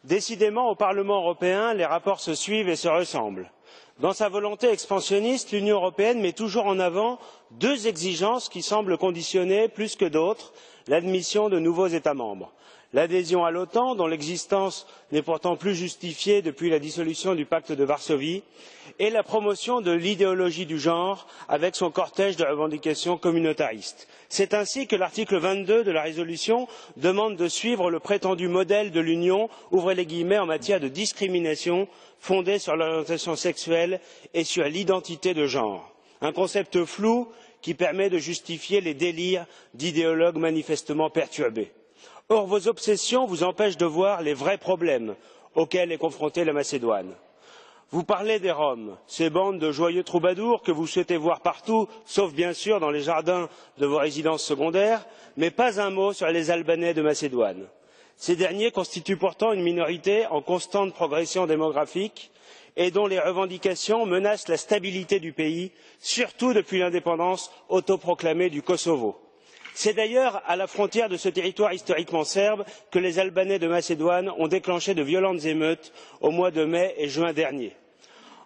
Décidément, au Parlement européen, les rapports se suivent et se ressemblent. Dans sa volonté expansionniste, l'Union européenne met toujours en avant deux exigences qui semblent conditionner, plus que d'autres, l'admission de nouveaux États membres. L'adhésion à l'OTAN, dont l'existence n'est pourtant plus justifiée depuis la dissolution du pacte de Varsovie, et la promotion de l'idéologie du genre avec son cortège de revendications communautaristes. C'est ainsi que l'article 22 de la résolution demande de suivre le prétendu modèle de l'Union, ouvrez les guillemets, en matière de discrimination fondée sur l'orientation sexuelle et sur l'identité de genre. Un concept flou qui permet de justifier les délires d'idéologues manifestement perturbés. Or, vos obsessions vous empêchent de voir les vrais problèmes auxquels est confrontée la Macédoine. Vous parlez des Roms, ces bandes de joyeux troubadours que vous souhaitez voir partout, sauf bien sûr dans les jardins de vos résidences secondaires, mais pas un mot sur les Albanais de Macédoine. Ces derniers constituent pourtant une minorité en constante progression démographique et dont les revendications menacent la stabilité du pays, surtout depuis l'indépendance autoproclamée du Kosovo. C'est d'ailleurs à la frontière de ce territoire historiquement serbe que les Albanais de Macédoine ont déclenché de violentes émeutes au mois de mai et juin dernier.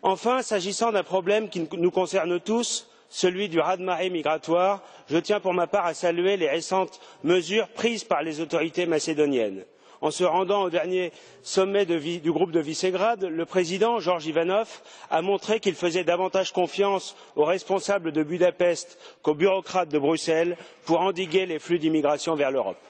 Enfin, s'agissant d'un problème qui nous concerne tous, celui du raz-de-marée migratoire, je tiens pour ma part à saluer les récentes mesures prises par les autorités macédoniennes. En se rendant au dernier sommet du groupe de Visegrad, le président George Ivanov a montré qu'il faisait davantage confiance aux responsables de Budapest qu'aux bureaucrates de Bruxelles pour endiguer les flux d'immigration vers l'Europe.